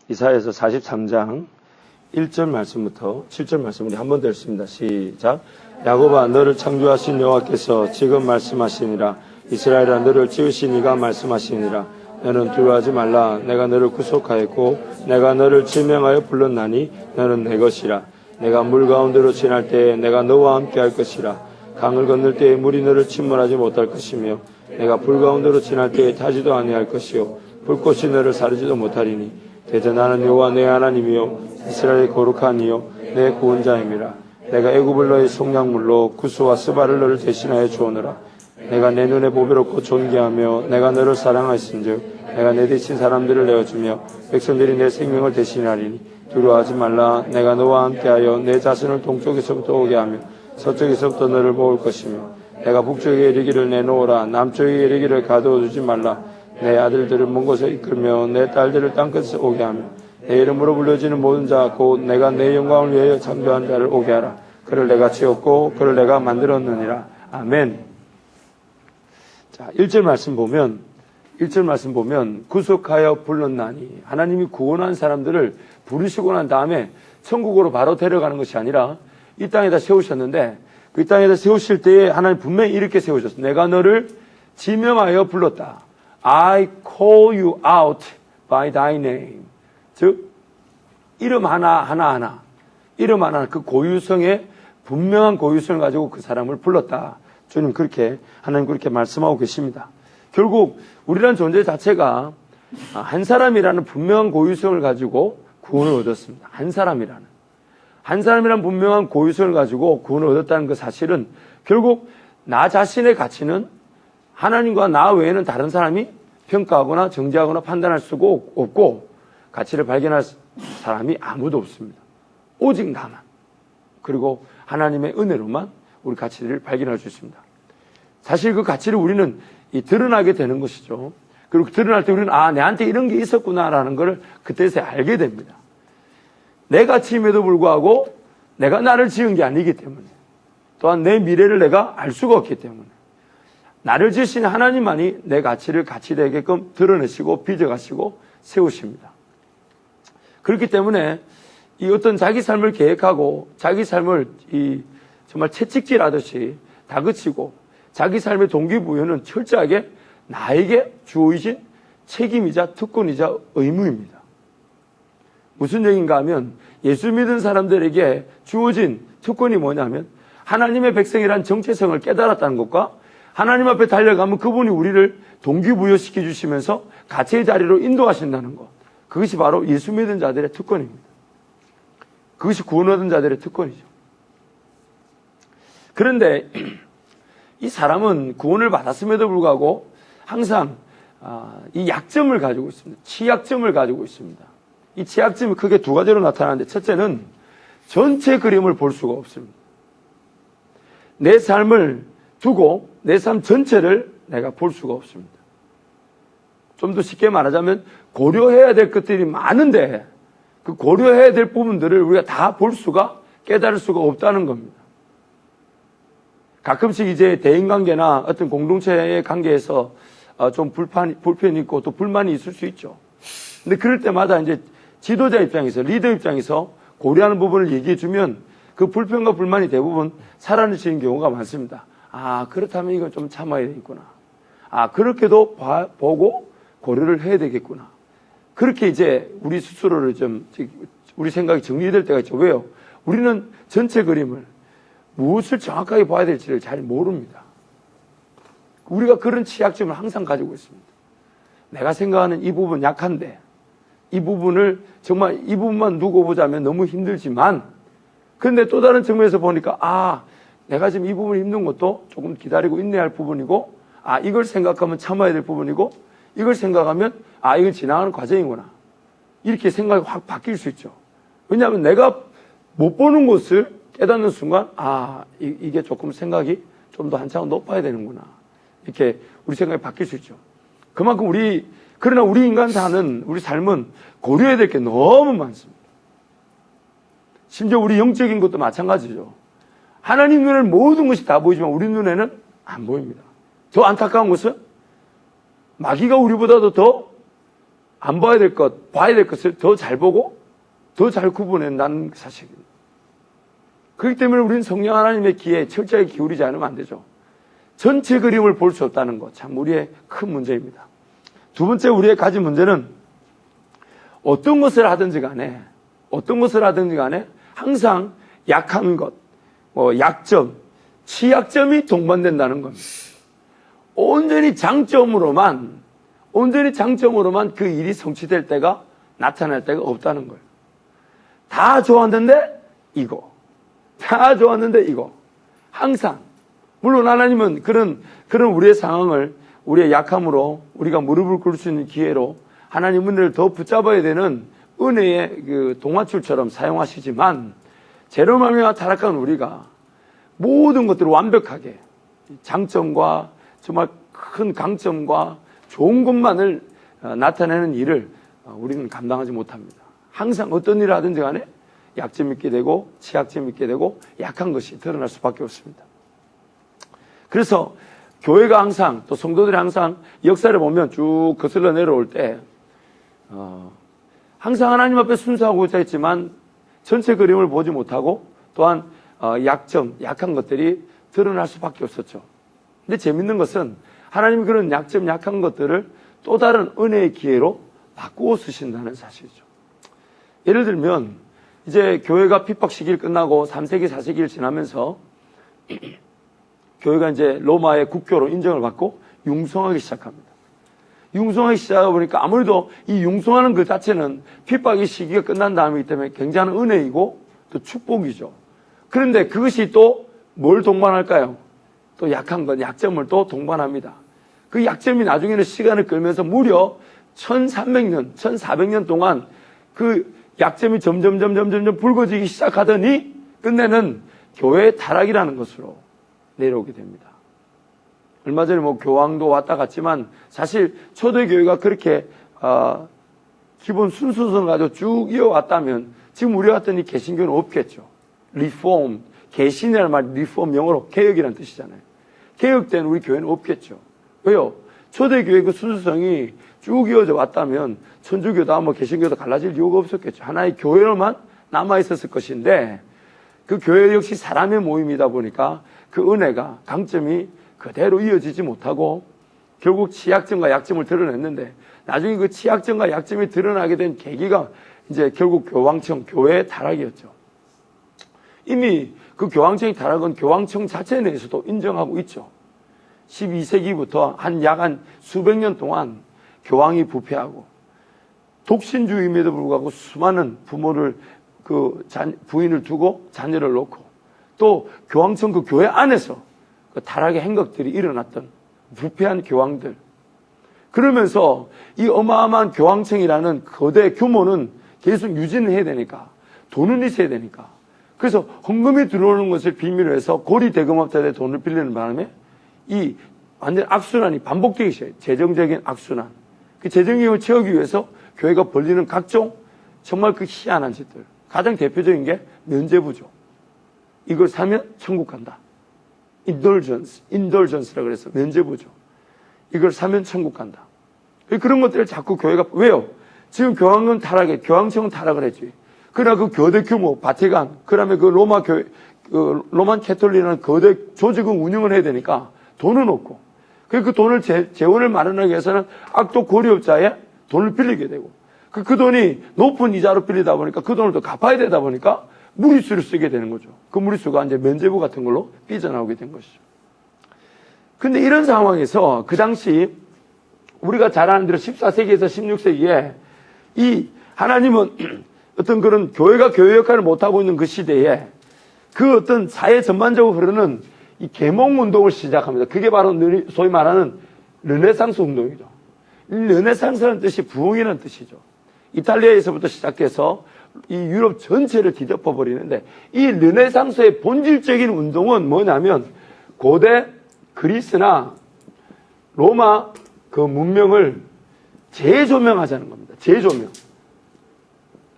이사야서 43장 1절 말씀부터 7절 말씀 우리 한 번 더 읽습니다. 시작. 야곱아 너를 창조하신 여호와께서 지금 말씀하시니라. 이스라엘아 너를 지으신 이가 말씀하시니라. 너는 두려워하지 말라. 내가 너를 구속하였고 내가 너를 지명하여 불렀나니 너는 내 것이라. 내가 물 가운데로 지날 때에 내가 너와 함께 할 것이라. 강을 건널 때에 물이 너를 침몰하지 못할 것이며 내가 불 가운데로 지날 때에 타지도 아니할 것이요 불꽃이 너를 사르지도 못하리니 대저 나는 여호와 내 하나님이요 이스라엘의 거룩한 이요 내 구원자임이라. 내가 애굽을 너의 속량물로 구스와 스바를 너를 대신하여 주오노라. 내가 내 눈에 보배롭고 존귀하며 내가 너를 사랑하였은즉 내가 내 대신 사람들을 내어주며 백성들이 내 생명을 대신하리니 두려워하지 말라. 내가 너와 함께하여 내 자손을 동쪽에서부터 오게 하며 서쪽에서부터 너를 모을 것이며 내가 북쪽에 이르기를 내놓으라. 남쪽에 이르기를 가두어두지 말라. 내 아들들을 먼 곳에 이끌며 내 딸들을 땅끝에서 오게 하며 내 이름으로 불려지는 모든 자 곧 내가 내 영광을 위하여 창조한 자를 오게 하라. 그를 내가 지었고 그를 내가 만들었느니라. 아멘. 자, 1절 말씀 보면 구속하여 불렀나니 하나님이 구원한 사람들을 부르시고 난 다음에 천국으로 바로 데려가는 것이 아니라 이 땅에다 세우셨는데 그 땅에다 세우실 때에 하나님 분명히 이렇게 세우셨어. 내가 너를 지명하여 불렀다. I call you out by thy name. 즉 이름 하나 이름 하나 그 고유성의 분명한 고유성을 가지고 그 사람을 불렀다. 주님 그렇게 하나님 그렇게 말씀하고 계십니다. 결국 우리란 존재 자체가 한 사람이라는 분명한 고유성을 가지고 구원을 얻었습니다. 한 사람이라는 분명한 고유성을 가지고 구원을 얻었다는 그 사실은 결국 나 자신의 가치는 하나님과 나 외에는 다른 사람이 평가하거나 정죄하거나 판단할 수가 없고 가치를 발견할 사람이 아무도 없습니다. 오직 나만. 그리고 하나님의 은혜로만 우리 가치를 발견할 수 있습니다. 사실 그 가치를 우리는 드러나게 되는 것이죠. 그리고 드러날 때 우리는 내한테 이런 게 있었구나라는 걸 그때서 알게 됩니다. 내 가치임에도 불구하고 내가 나를 지은 게 아니기 때문에 또한 내 미래를 내가 알 수가 없기 때문에 나를 지으신 하나님만이 내 가치를 가치되게끔 드러내시고 빚어가시고 세우십니다. 그렇기 때문에 이 어떤 자기 삶을 계획하고 자기 삶을 정말 채찍질하듯이 다그치고 자기 삶의 동기부여는 철저하게 나에게 주어진 책임이자 특권이자 의무입니다. 무슨 얘기인가 하면 예수 믿은 사람들에게 주어진 특권이 뭐냐면 하나님의 백성이란 정체성을 깨달았다는 것과 하나님 앞에 달려가면 그분이 우리를 동기부여시켜 주시면서 가치의 자리로 인도하신다는 것. 그것이 바로 예수 믿은 자들의 특권입니다. 그것이 구원 얻은 자들의 특권이죠. 그런데 이 사람은 구원을 받았음에도 불구하고 항상 이 약점을 가지고 있습니다. 취약점을 가지고 있습니다. 이 취약점이 크게 두 가지로 나타나는데 첫째는 전체 그림을 볼 수가 없습니다. 내 삶을 두고 내 삶 전체를 내가 볼 수가 없습니다. 좀 더 쉽게 말하자면 고려해야 될 것들이 많은데 그 고려해야 될 부분들을 우리가 다 볼 수가 깨달을 수가 없다는 겁니다. 가끔씩 이제 대인관계나 어떤 공동체의 관계에서 좀 불편이 있고 또 불만이 있을 수 있죠. 근데 그럴 때마다 이제 지도자 입장에서 리더 입장에서 고려하는 부분을 얘기해 주면 그 불편과 불만이 대부분 사라지는 경우가 많습니다. 그렇다면 이건 좀 참아야 되겠구나. 그렇게도 보고 고려를 해야 되겠구나. 그렇게 이제 우리 스스로를 우리 생각이 정리될 때가 있죠. 왜요? 우리는 전체 그림을 무엇을 정확하게 봐야 될지를 잘 모릅니다. 우리가 그런 취약점을 항상 가지고 있습니다. 내가 생각하는 이 부분 약한데 이 부분을 정말 이 부분만 두고 보자면 너무 힘들지만 그런데 또 다른 측면에서 보니까 내가 지금 이 부분이 힘든 것도 조금 기다리고 인내할 부분이고 이걸 생각하면 참아야 될 부분이고 이걸 생각하면 이건 지나가는 과정이구나. 이렇게 생각이 확 바뀔 수 있죠. 왜냐하면 내가 못 보는 것을 깨닫는 순간 이게 조금 생각이 좀 더 한참 높아야 되는구나. 이렇게 우리 생각이 바뀔 수 있죠. 그만큼 그러나 우리 인간 우리 삶은 고려해야 될 게 너무 많습니다. 심지어 우리 영적인 것도 마찬가지죠. 하나님 눈에는 모든 것이 다 보이지만 우리 눈에는 안 보입니다. 더 안타까운 것은 마귀가 우리보다도 더 안 봐야 될 것, 봐야 될 것을 더 잘 보고 더 잘 구분해낸다는 사실입니다. 그렇기 때문에 우리는 성령 하나님의 귀에 철저하게 기울이지 않으면 안 되죠. 전체 그림을 볼 수 없다는 것, 참 우리의 큰 문제입니다. 두 번째 우리의 가진 문제는 어떤 것을 하든지 간에 항상 약한 것, 약점, 취약점이 동반된다는 겁니다. 온전히 장점으로만 그 일이 성취될 때가 나타날 때가 없다는 거예요. 다 좋았는데 이거. 항상. 물론 하나님은 그런 우리의 상황을 우리의 약함으로 우리가 무릎을 꿇을 수 있는 기회로 하나님 은혜를 더 붙잡아야 되는 은혜의 그 동화줄처럼 사용하시지만 죄로 말미암아 타락한 우리가 모든 것들을 완벽하게 장점과 정말 큰 강점과 좋은 것만을 나타내는 일을 우리는 감당하지 못합니다. 항상 어떤 일을 하든지 간에 약점이 있게 되고 취약점이 있게 되고 약한 것이 드러날 수밖에 없습니다. 그래서 교회가 항상 또 성도들이 항상 역사를 보면 쭉 거슬러 내려올 때 항상 하나님 앞에 순수하고자 했지만 전체 그림을 보지 못하고 또한 약한 것들이 드러날 수밖에 없었죠. 근데 재밌는 것은 하나님이 그런 약점, 약한 것들을 또 다른 은혜의 기회로 바꾸어 쓰신다는 사실이죠. 예를 들면 이제 교회가 핍박 시기를 끝나고 3세기, 4세기를 지나면서 교회가 이제 로마의 국교로 인정을 받고 융성하기 시작합니다. 융성하기 시작하다 보니까 아무래도 이 융성하는 그 자체는 핍박의 시기가 끝난 다음이기 때문에 굉장한 은혜이고 또 축복이죠. 그런데 그것이 또 뭘 동반할까요? 또 약한 건 약점을 또 동반합니다. 그 약점이 나중에는 시간을 끌면서 무려 1300년, 1400년 동안 그 약점이 점점 붉어지기 시작하더니 끝내는 교회의 타락이라는 것으로 내려오게 됩니다. 얼마 전에 교황도 왔다 갔지만 사실 초대교회가 그렇게 기본 순수성을 가지고 쭉 이어왔다면 지금 우리가 같은 이 개신교는 없겠죠. 리폼, 개신이라는 말 리폼 영어로 개혁이라는 뜻이잖아요. 개혁된 우리 교회는 없겠죠. 왜요? 초대교회 그 순수성이 쭉 이어져 왔다면 천주교도 개신교도 갈라질 이유가 없었겠죠. 하나의 교회로만 남아있었을 것인데 그 교회 역시 사람의 모임이다 보니까 그 은혜가 강점이 그대로 이어지지 못하고 결국 취약점과 약점을 드러냈는데 나중에 그 취약점과 약점이 드러나게 된 계기가 이제 결국 교황청, 교회의 타락이었죠. 이미 그 교황청의 타락은 교황청 자체 내에서도 인정하고 있죠. 12세기부터 한 수백 년 동안 교황이 부패하고 독신주의임에도 불구하고 수많은 부모를 부인을 두고 자녀를 놓고 또 교황청 그 교회 안에서 그 타락의 행각들이 일어났던 부패한 교황들. 그러면서 이 어마어마한 교황청이라는 거대 규모는 계속 유지는 해야 되니까 돈은 있어야 되니까 그래서 헌금이 들어오는 것을 빌미로 해서 고리 대금업자들의 돈을 빌리는 바람에 이 완전 악순환이 반복되기 시작해요. 재정적인 악순환. 그 재정력을 채우기 위해서 교회가 벌리는 각종 정말 그 희한한 짓들. 가장 대표적인 게 면죄부죠. 이걸 사면 천국 간다. indulgence라고 그래서 면죄부죠. 이걸 사면 천국 간다. 그런 것들을 자꾸 교회가 왜요? 지금 교황은 타락해, 교황청은 타락을 했지. 그러나 그 거대 규모, 바티칸, 그다음에 그 로마 교회, 로만 캐톨릭이라는 거대 조직은 운영을 해야 되니까 돈은 없고, 그 돈을 재원을 마련하기 위해서는 악독 고리업자에 돈을 빌리게 되고, 그 돈이 높은 이자로 빌리다 보니까 그 돈을 또 갚아야 되다 보니까 무리수를 쓰게 되는 거죠. 그 무리수가 이제 면죄부 같은 걸로 삐져나오게 된 것이죠. 근데 이런 상황에서 그 당시 우리가 잘 아는 대로 14세기에서 16세기에 이 하나님은 어떤 그런 교회가 교회 역할을 못하고 있는 그 시대에 그 어떤 사회 전반적으로 흐르는 이 계몽 운동을 시작합니다. 그게 바로 소위 말하는 르네상스 운동이죠. 르네상스라는 뜻이 부흥이라는 뜻이죠. 이탈리아에서부터 시작해서 이 유럽 전체를 뒤덮어 버리는데 이 르네상스의 본질적인 운동은 뭐냐면 고대 그리스나 로마 그 문명을 재조명하자는 겁니다. 재조명.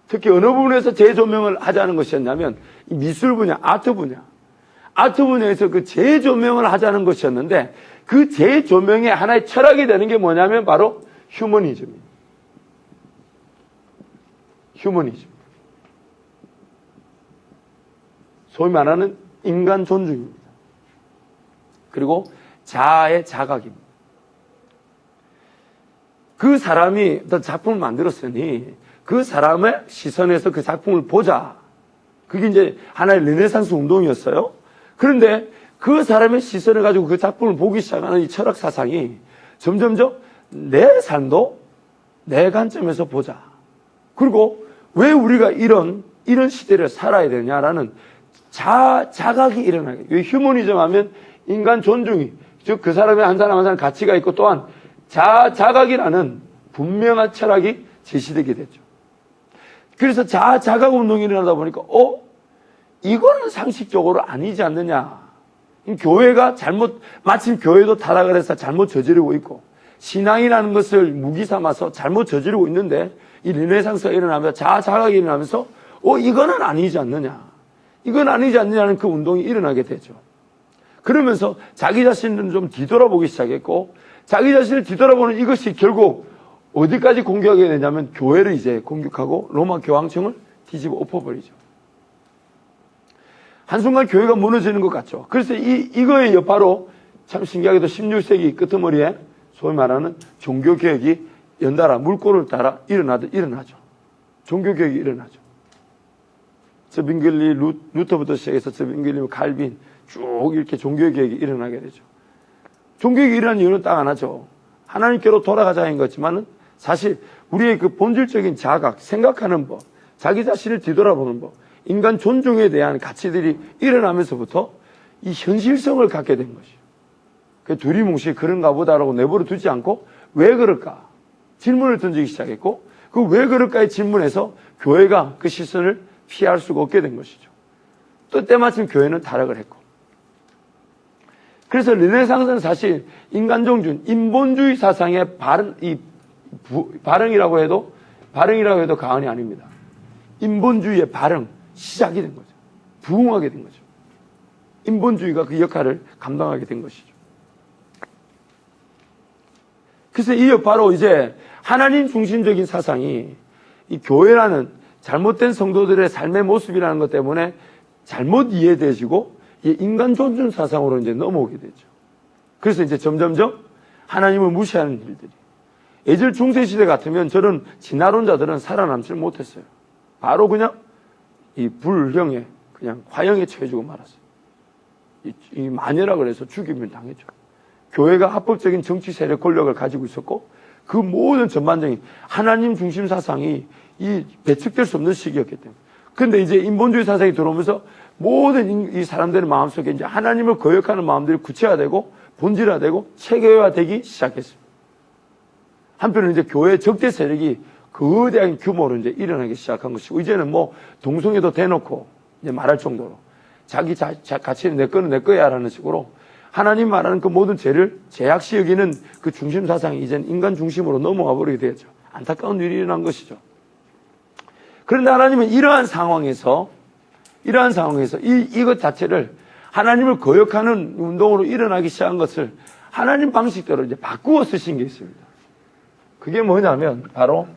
특히 어느 부분에서 재조명을 하자는 것이었냐면 이 미술 분야, 아트 분야에서 그 재조명을 하자는 것이었는데 그 재조명의 하나의 철학이 되는 게 뭐냐면 바로 휴머니즘입니다. 휴머니즘. 소위 말하는 인간 존중입니다. 그리고 자아의 자각입니다. 그 사람이 어떤 작품을 만들었으니 그 사람의 시선에서 그 작품을 보자. 그게 이제 하나의 르네상스 운동이었어요. 그런데 그 사람의 시선을 가지고 그 작품을 보기 시작하는 이 철학 사상이 점점점 내 삶도 내 관점에서 보자. 그리고 왜 우리가 이런 시대를 살아야 되냐라는 자각이 일어나게. 휴머니즘 하면 인간 존중이, 즉 그 사람의 한 사람 한 사람 가치가 있고 또한 자각이라는 분명한 철학이 제시되게 되죠. 그래서 자각 운동이 일어나다 보니까 이거는 상식적으로 아니지 않느냐. 교회가 마침 교회도 타락을 해서 잘못 저지르고 있고 신앙이라는 것을 무기 삼아서 잘못 저지르고 있는데 이 르네상스가 일어나면서 자각이 일어나면서 이거는 아니지 않느냐. 이건 아니지 않느냐는 그 운동이 일어나게 되죠. 그러면서 자기 자신을 좀 뒤돌아보기 시작했고 자기 자신을 뒤돌아보는 이것이 결국 어디까지 공격하게 되냐면 교회를 이제 공격하고 로마 교황청을 뒤집어 엎어버리죠. 한순간 교회가 무너지는 것 같죠. 그래서 이거의 여파로 참 신기하게도 16세기 끄트머리에 소위 말하는 종교개혁이 연달아 물꼬를 따라 일어나죠. 종교개혁이 일어나죠. 저빙글리 루터부터 시작해서 저빙글리 칼빈 쭉 이렇게 종교개혁이 일어나게 되죠. 종교개혁이 일어난 이유는 딱 하나죠. 하나님께로 돌아가자인 거지만은 사실 우리의 그 본질적인 자각, 생각하는 법, 자기 자신을 뒤돌아보는 법, 인간 존중에 대한 가치들이 일어나면서부터 이 현실성을 갖게 된 것이죠. 그 두리뭉실 그런가 보다라고 내버려 두지 않고 왜 그럴까? 질문을 던지기 시작했고 그 왜 그럴까의 질문에서 교회가 그 시선을 피할 수가 없게 된 것이죠. 또 때마침 교회는 타락을 했고. 그래서 르네상스는 사실 인간 존중, 인본주의 사상의 발흥이라고 해도 과언이 아닙니다. 인본주의의 발흥, 시작이 된 거죠. 부흥하게 된 거죠. 인본주의가 그 역할을 감당하게 된 것이죠. 그래서 이 바로 이제 하나님 중심적인 사상이 이 교회라는 잘못된 성도들의 삶의 모습이라는 것 때문에 잘못 이해되시고 인간 존중 사상으로 이제 넘어오게 되죠. 그래서 이제 점점점 하나님을 무시하는 일들이. 예전 중세시대 같으면 저런 진화론자들은 살아남지 못했어요. 바로 그냥 이 불형에 그냥 화형에 처해주고 말았어요. 이 마녀라 그래서 죽임을 당했죠. 교회가 합법적인 정치 세력 권력을 가지고 있었고 그 모든 전반적인 하나님 중심 사상이 이 배척될 수 없는 시기였기 때문에. 근데 이제 인본주의 사상이 들어오면서 모든 이 사람들의 마음속에 이제 하나님을 거역하는 마음들이 구체화되고 본질화되고 체계화되기 시작했습니다. 한편으로 이제 교회 적대 세력이 거대한 규모로 이제 일어나기 시작한 것이고 이제는 뭐 동성애도 대놓고 이제 말할 정도로 자기 가치는 내 거는 내 거야라는 식으로 하나님 말하는 그 모든 죄를 죄악시 여기는 그 중심 사상이 이제는 인간 중심으로 넘어가 버리게 되었죠. 안타까운 일이 일어난 것이죠. 그런데 하나님은 이러한 상황에서 이것 자체를 하나님을 거역하는 운동으로 일어나기 시작한 것을 하나님 방식대로 이제 바꾸어 쓰신 게 있습니다. 그게 뭐냐면 바로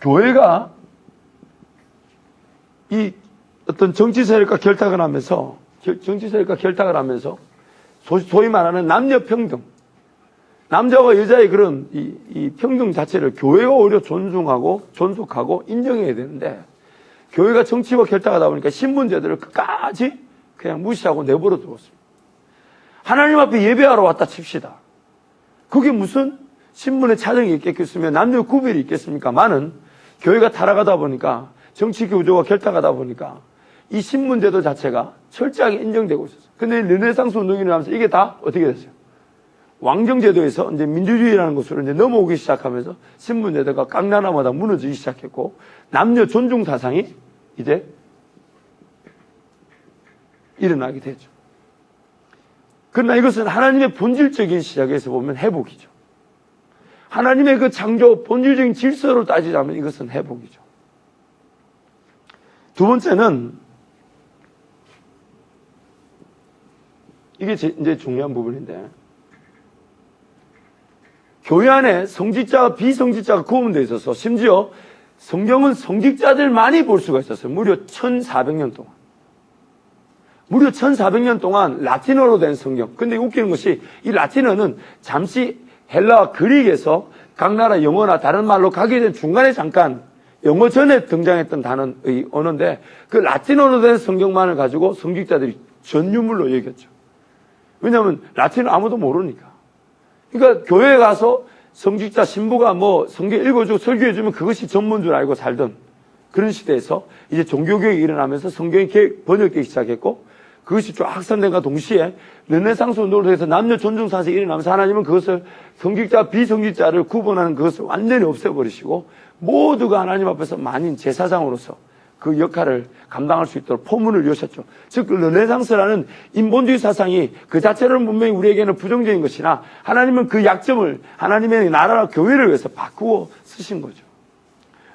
교회가 이 어떤 정치 세력과 결탁을 하면서 소위 말하는 남녀 평등, 남자와 여자의 그런 이 평등 자체를 교회가 오히려 존중하고 존속하고 인정해야 되는데 교회가 정치와 결탁하다 보니까 신분제들을 끝까지 그냥 무시하고 내버려 두었습니다. 하나님 앞에 예배하러 왔다 칩시다. 그게 무슨 신분의 차정이 있겠으며 남녀 구별이 있겠습니까? 많은 교회가 타락하다 보니까 정치 구조가 결탁하다 보니까 이 신분제도 자체가 철저하게 인정되고 있었어요. 근데 르네상스 운동이 일어나면서 이게 다 어떻게 됐어요? 왕정제도에서 이제 민주주의라는 것으로 이제 넘어오기 시작하면서 신분제도가 각 나라마다 무너지기 시작했고 남녀 존중 사상이 이제 일어나게 되죠. 그러나 이것은 하나님의 본질적인 시작에서 보면 회복이죠. 하나님의 그 창조 본질적인 질서로 따지자면 이것은 회복이죠. 두 번째는 이게 이제 중요한 부분인데 교회 안에 성직자와 비성직자가 구분되어 있어서 심지어 성경은 성직자들만이 볼 수가 있었어요. 무려 1400년 동안. 무려 1400년 동안 라틴어로 된 성경. 근데 웃기는 것이 이 라틴어는 잠시 헬라와 그릭에서 각 나라 영어나 다른 말로 가게 된 중간에 잠깐 영어 전에 등장했던 단어의 언어인데 그 라틴어로 된 성경만을 가지고 성직자들이 전유물로 여겼죠. 왜냐하면 라틴어 아무도 모르니까. 그러니까 교회에 가서 성직자 신부가 뭐 성경 읽어주고 설교해주면 그것이 전문인 줄 알고 살던 그런 시대에서 이제 종교개혁이 일어나면서 성경이 번역되기 시작했고 그것이 쫙 확산된과 동시에 르네상스 운동을 통해서 남녀 존중 사상이 일어나면서 하나님은 그것을 성직자 비성직자를 구분하는 그것을 완전히 없애버리시고 모두가 하나님 앞에서 만인 제사장으로서 그 역할을 감당할 수 있도록 포문을 여셨죠. 즉 르네상스라는 인본주의 사상이 그 자체로는 분명히 우리에게는 부정적인 것이나 하나님은 그 약점을 하나님의 나라와 교회를 위해서 바꾸어 쓰신 거죠.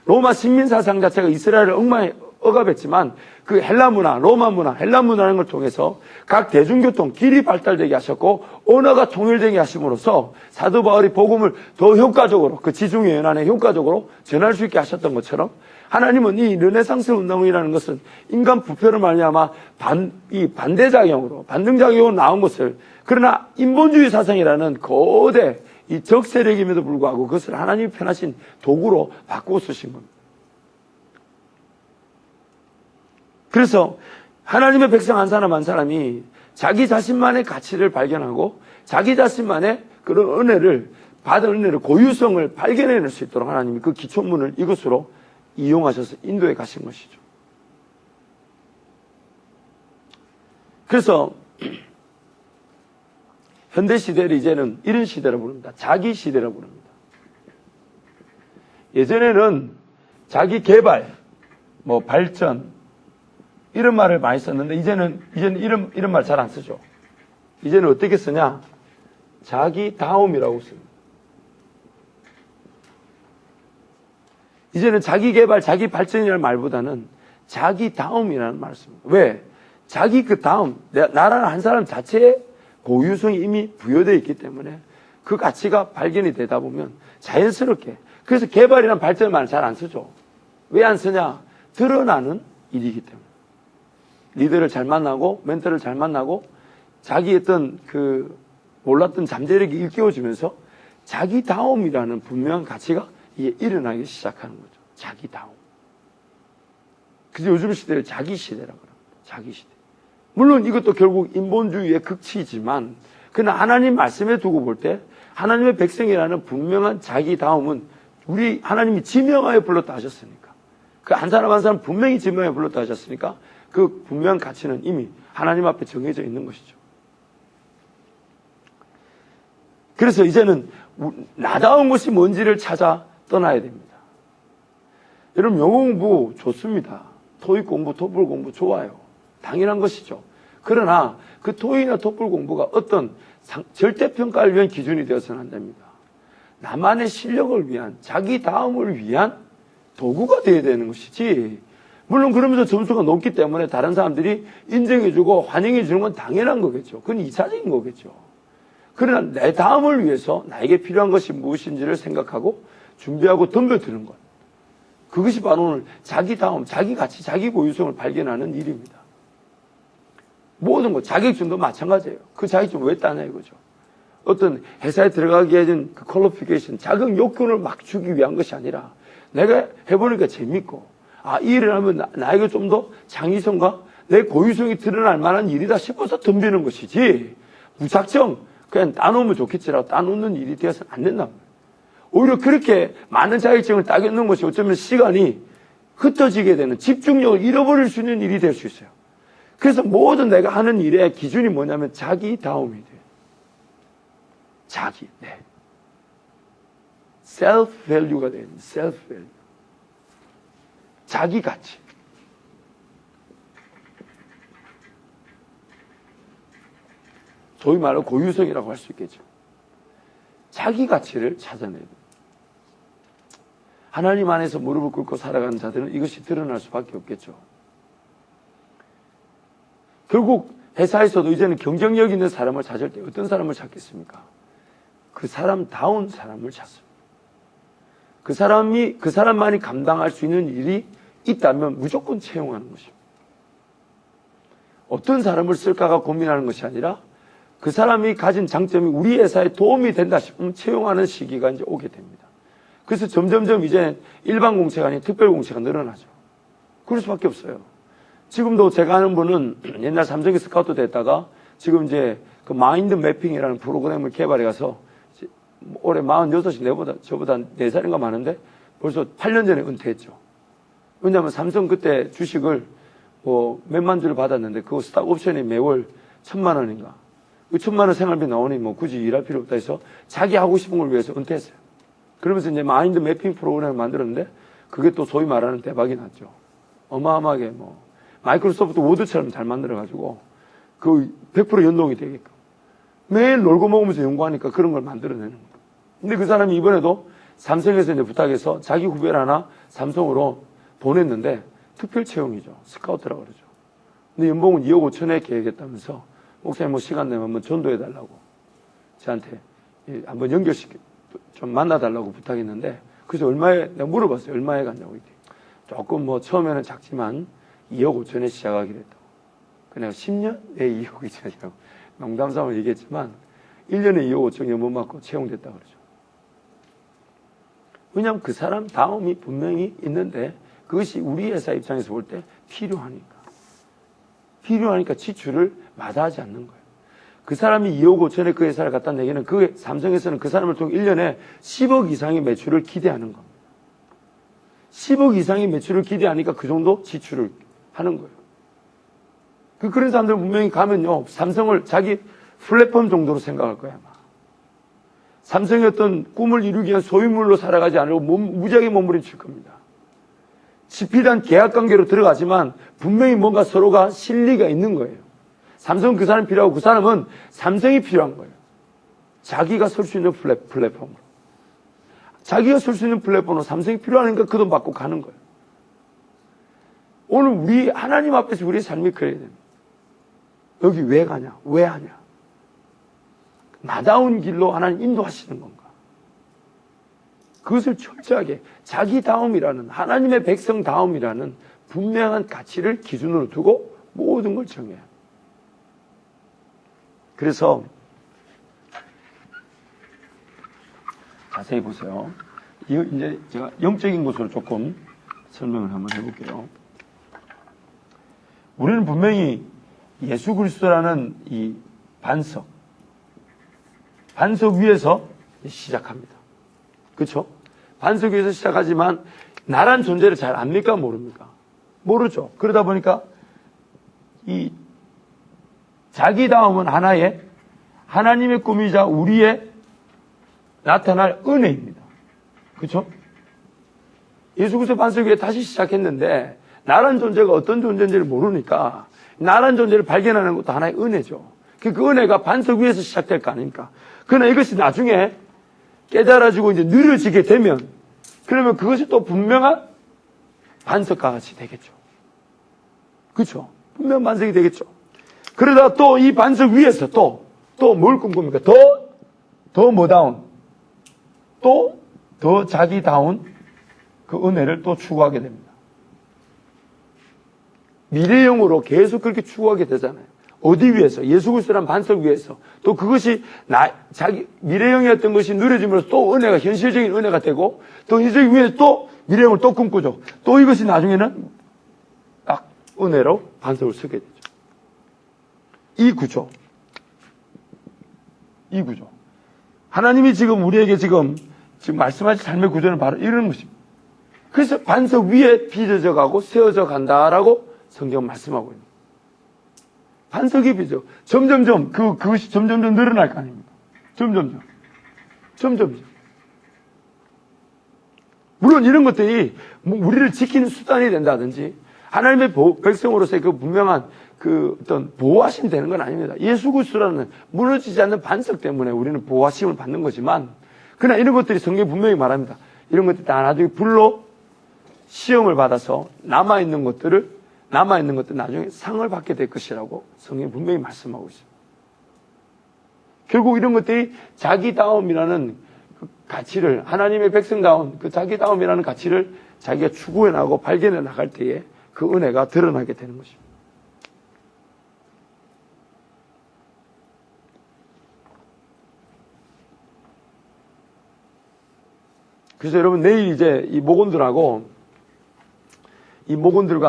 로마 식민 사상 자체가 이스라엘을 엉망에 억압했지만 그 헬라 문화, 로마 문화, 헬라 문화라는 걸 통해서 각 대중교통, 길이 발달되게 하셨고 언어가 통일되게 하심으로써 사도 바울이 복음을 더 효과적으로 그 지중해 연안에 효과적으로 전할 수 있게 하셨던 것처럼 하나님은 이 르네상스 운동이라는 것은 인간 부패를 말미암아 반대작용으로 반등작용으로 나온 것을 그러나 인본주의 사상이라는 거대 이 적세력임에도 불구하고 그것을 하나님이 편하신 도구로 바꾸어 쓰신 겁니다. 그래서 하나님의 백성 한 사람 한 사람이 자기 자신만의 가치를 발견하고 자기 자신만의 그런 은혜를 받은 은혜를 고유성을 발견해낼 수 있도록 하나님이 그 기초문을 이것으로 이용하셔서 인도에 가신 것이죠. 그래서 현대 시대를 이제는 이런 시대로 부릅니다. 자기 시대로 부릅니다. 예전에는 자기 개발, 뭐 발전 이런 말을 많이 썼는데 이제는 이런 말 잘 안 쓰죠. 이제는 어떻게 쓰냐? 자기 다움이라고 씁니다. 이제는 자기 개발, 자기 발전이라는 말보다는 자기 다움이라는 말을 씁니다. 왜? 자기 그 다음, 나라는 한 사람 자체의 고유성이 이미 부여되어 있기 때문에 그 가치가 발견이 되다 보면 자연스럽게 그래서 개발이란 발전을 말 잘 안 쓰죠. 왜 안 쓰냐? 드러나는 일이기 때문에. 리더를 잘 만나고 멘토를 잘 만나고 자기 어떤 그 몰랐던 잠재력이 일깨워지면서 자기다움이라는 분명한 가치가 이게 일어나기 시작하는 거죠. 자기다움. 그래서 요즘 시대를 자기 시대라고 합니다. 자기 시대. 물론 이것도 결국 인본주의의 극치이지만 그러나 하나님 말씀에 두고 볼 때 하나님의 백성이라는 분명한 자기다움은 우리 하나님이 지명하여 불렀다 하셨으니까 그 한 사람 한 사람 분명히 지명하여 불렀다 하셨으니까 그 분명한 가치는 이미 하나님 앞에 정해져 있는 것이죠. 그래서 이제는 나다운 것이 뭔지를 찾아 떠나야 됩니다. 여러분 영어 공부 좋습니다. 토익 공부, 토플 공부 좋아요. 당연한 것이죠. 그러나 그 토익이나 토플 공부가 어떤 절대평가를 위한 기준이 되어서는 안 됩니다. 나만의 실력을 위한, 자기 다음을 위한 도구가 되어야 되는 것이지. 물론 그러면서 점수가 높기 때문에 다른 사람들이 인정해주고 환영해주는 건 당연한 거겠죠. 그건 2차적인 거겠죠. 그러나 내 다음을 위해서 나에게 필요한 것이 무엇인지를 생각하고 준비하고 덤벼드는 것. 그것이 바로 오늘 자기 다음, 자기 가치, 자기 고유성을 발견하는 일입니다. 모든 것, 자격증도 마찬가지예요. 그 자격증 왜 따냐 이거죠. 어떤 회사에 들어가게 해준 그 퀄리피케이션, 자격 요건을 막 주기 위한 것이 아니라 내가 해보니까 재밌고 이 일을 하면 나에게 좀 더 창의성과 내 고유성이 드러날 만한 일이다 싶어서 덤비는 것이지 무작정 그냥 따놓으면 좋겠지라고 따놓는 일이 되어서는 안 된단 말이에요. 오히려 그렇게 많은 자격증을 따겠는 것이 어쩌면 시간이 흩어지게 되는 집중력을 잃어버릴 수 있는 일이 될 수 있어요. 그래서 모든 내가 하는 일의 기준이 뭐냐면 자기다움이 돼요. 자기, 네. self value가 돼요. self value. 자기 가치. 소위 말로 고유성이라고 할 수 있겠죠. 자기 가치를 찾아내야 됩니다. 하나님 안에서 무릎을 꿇고 살아가는 자들은 이것이 드러날 수밖에 없겠죠. 결국 회사에서도 이제는 경쟁력 있는 사람을 찾을 때 어떤 사람을 찾겠습니까? 그 사람다운 사람을 찾습니다. 그 사람만이 감당할 수 있는 일이 있다면 무조건 채용하는 것입니다. 어떤 사람을 쓸까가 고민하는 것이 아니라 그 사람이 가진 장점이 우리 회사에 도움이 된다 싶으면 채용하는 시기가 이제 오게 됩니다. 그래서 점점점 이제 일반 공채가 아닌 특별 공채가 늘어나죠. 그럴 수밖에 없어요. 지금도 제가 아는 분은 옛날 삼성에 스카우트 됐다가 지금 이제 그 마인드 매핑이라는 프로그램을 개발해 가서 올해 46이 저보다 4살인가 많은데 벌써 8년 전에 은퇴했죠. 왜냐하면 삼성 그때 주식을 뭐 몇만 주를 받았는데 그 스탁 옵션이 매월 1,000만 원인가. 그 1,000만 원 생활비 나오니 뭐 굳이 일할 필요 없다 해서 자기 하고 싶은 걸 위해서 은퇴했어요. 그러면서 이제 마인드 매핑 프로그램을 만들었는데 그게 또 소위 말하는 대박이 났죠. 어마어마하게 뭐 마이크로소프트 워드처럼 잘 만들어가지고 그 100% 연동이 되게끔 매일 놀고 먹으면서 연구하니까 그런 걸 만들어내는 거예요. 근데 그 사람이 이번에도 삼성에서 이제 부탁해서 자기 후배를 하나 삼성으로 보냈는데 특별 채용이죠. 스카우트라고 그러죠. 근데 연봉은 2억 5천에 계획했다면서 목사님 뭐 시간 내면 한번 전도해달라고 저한테 한번 좀 만나달라고 부탁했는데 그래서 얼마에 내가 물어봤어요. 얼마에 갔냐고 이렇게. 조금 뭐 처음에는 작지만 2억 5천에 시작하기로 했다고. 내가 10년? 네, 2억 5천이라고 농담삼아 얘기했지만 1년에 2억 5천 연봉 받고 채용됐다고 그러죠. 왜냐하면 그 사람 다음이 분명히 있는데 그것이 우리 회사 입장에서 볼 때 필요하니까 지출을 마다하지 않는 거예요. 그 사람이 2억 5천에 그 회사를 갖다 내기는 그 삼성에서는 그 사람을 통해 1년에 10억 이상의 매출을 기대하는 겁니다. 10억 이상의 매출을 기대하니까 그 정도 지출을 하는 거예요. 그런 사람들 분명히 가면요, 삼성을 자기 플랫폼 정도로 생각할 거야, 아마. 삼성의 어떤 꿈을 이루기 위한 소유물로 살아가지 않으고 무지하게 몸부림칠 겁니다. 지피단 계약 관계로 들어가지만 분명히 뭔가 서로가 실리가 있는 거예요. 삼성은 그 사람이 필요하고 그 사람은 삼성이 필요한 거예요. 자기가 설 수 있는 플랫폼으로. 자기가 설 수 있는 플랫폼으로 삼성이 필요하니까 그 돈 받고 가는 거예요. 오늘 우리 하나님 앞에서 우리의 삶이 그래야 됩니다. 여기 왜 가냐? 왜 하냐? 나다운 길로 하나님 인도하시는 건가? 그것을 철저하게 자기다움이라는 하나님의 백성다움이라는 분명한 가치를 기준으로 두고 모든 걸 정해야 합니다. 그래서 자세히 보세요. 이거 이제 제가 영적인 것으로 조금 설명을 한번 해볼게요. 우리는 분명히 예수 그리스도라는 이 반석 위에서 시작합니다. 그렇죠? 반석 위에서 시작하지만 나란 존재를 잘 압니까? 모릅니까? 모르죠. 그러다 보니까 이 자기다움은 하나의 하나님의 꿈이자 우리의 나타날 은혜입니다. 그렇죠? 예수 그리스도 반석 위에 다시 시작했는데 나란 존재가 어떤 존재인지를 모르니까 나란 존재를 발견하는 것도 하나의 은혜죠. 그 은혜가 반석 위에서 시작될 거 아닙니까? 그러나 이것이 나중에 깨달아지고 이제 느려지게 되면 그러면 그것이 또 분명한 반석과 같이 되겠죠. 그렇죠? 분명한 반석이 되겠죠. 그러다 또 이 반석 위에서 또 뭘 꿈꿉니까? 더 뭐다운 또 더 자기다운 그 은혜를 또 추구하게 됩니다. 미래형으로 계속 그렇게 추구하게 되잖아요. 어디 위에서? 예수 그리스도란 반석 위에서. 또 그것이 자기 미래형이었던 것이 누려지면서 또 은혜가 현실적인 은혜가 되고 또 현실적인 위에서 또 미래형을 또 꿈꾸죠. 또 이것이 나중에는 딱 은혜로 반석을 서게 되죠. 이 구조. 하나님이 지금 우리에게 지금 말씀하신 삶의 구조는 바로 이런 것입니다. 그래서 반석 위에 빚어져 가고 세워져 간다라고 성경 말씀하고 있습니다. 반석이 빚어. 점점점, 그것이 점점점 늘어날 거 아닙니까? 점점점. 물론 이런 것들이 우리를 지키는 수단이 된다든지, 하나님의 백성으로서의 그 분명한 그 어떤 보호하심이 되는 건 아닙니다. 예수 그리스도라는 무너지지 않는 반석 때문에 우리는 보호하심을 받는 거지만, 그러나 이런 것들이 성경이 분명히 말합니다. 이런 것들이 다 나중에 불로 시험을 받아서 남아있는 것들 나중에 상을 받게 될 것이라고 성경이 분명히 말씀하고 있습니다. 결국 이런 것들이 자기다움이라는 그 가치를, 하나님의 백성다운 그 자기다움이라는 가치를 자기가 추구해 나가고 발견해 나갈 때에 그 은혜가 드러나게 되는 것입니다. 그래서 여러분, 내일 이제 이 목원들과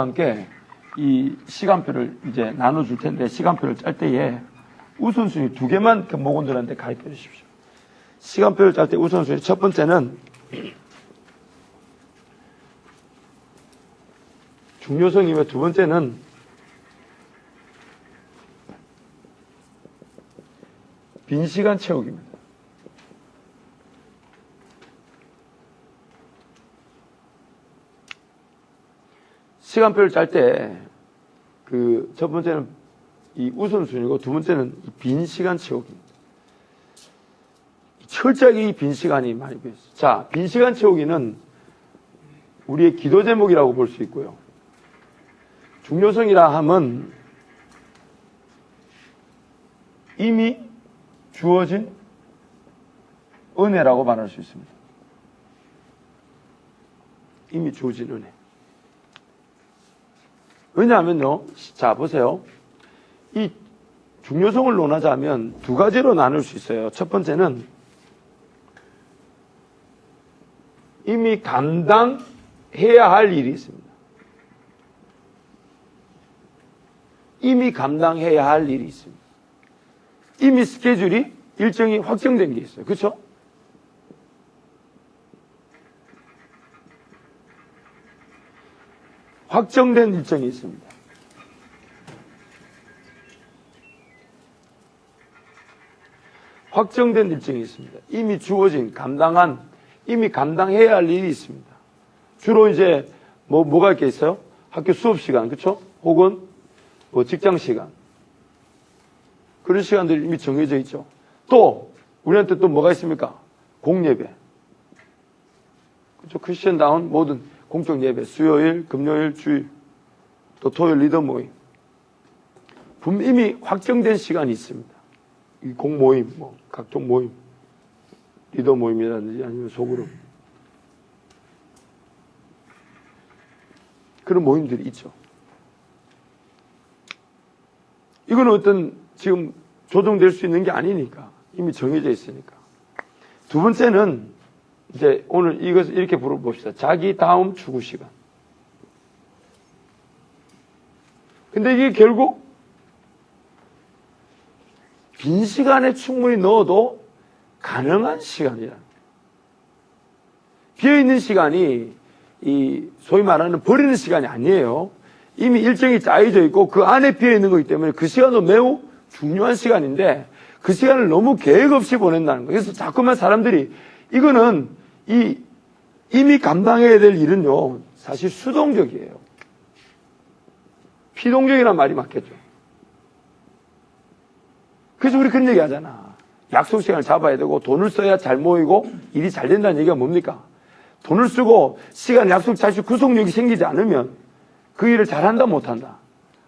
함께 이 시간표를 이제 나눠줄 텐데, 시간표를 짤 때에 우선순위 2개만 그 목원들한테 가르쳐 주십시오. 시간표를 짤 때 우선순위 첫 번째는 중요성이며, 두 번째는 빈 시간 채우기입니다. 시간표를 짤 때 그 첫 번째는 이 우선순위고, 두 번째는 이 빈 시간 채우기입니다. 철저하게 이 빈 시간이 많이 보였어요. 자, 빈 시간 채우기는 우리의 기도 제목이라고 볼 수 있고요. 중요성이라 함은 이미 주어진 은혜라고 말할 수 있습니다. 이미 주어진 은혜. 왜냐하면요, 자, 보세요. 이 중요성을 논하자면 두 가지로 나눌 수 있어요. 첫 번째는 이미 감당해야 할 일이 있습니다. 이미 감당해야 할 일이 있습니다. 이미 스케줄이 일정이 확정된 게 있어요. 그렇죠? 확정된 일정이 있습니다. 확정된 일정이 있습니다. 이미 주어진, 이미 감당해야 할 일이 있습니다. 주로 이제 뭐가 이렇게 있어요? 학교 수업 시간, 그렇죠? 혹은 뭐 직장 시간. 그런 시간들이 이미 정해져 있죠. 또 우리한테 또 뭐가 있습니까? 공예배. 그렇죠? 크리스천다운 모든 공적 예배, 수요일, 금요일, 주일, 또 토요일 리더 모임. 이미 확정된 시간이 있습니다. 이 공모임, 뭐 각종 모임, 리더 모임이라든지 아니면 소그룹, 그런 모임들이 있죠. 이건 어떤 지금 조정될 수 있는 게 아니니까, 이미 정해져 있으니까. 두 번째는 이제 오늘 이것을 이렇게 물어봅시다. 자기 다음 추구 시간. 근데 이게 결국 빈 시간에 충분히 넣어도 가능한 시간이라. 비어있는 시간이 이 소위 말하는 버리는 시간이 아니에요. 이미 일정이 짜여져 있고 그 안에 비어있는 거기 때문에 그 시간도 매우 중요한 시간인데 그 시간을 너무 계획 없이 보낸다는 거예요. 그래서 자꾸만 사람들이 이거는 이미 감당해야 될 일은요, 사실 수동적이에요. 피동적이란 말이 맞겠죠. 그래서 우리 그런 얘기 하잖아. 약속 시간을 잡아야 되고 돈을 써야 잘 모이고 일이 잘 된다는 얘기가 뭡니까? 돈을 쓰고 시간 약속 잘 구속력이 생기지 않으면 그 일을 잘한다 못한다.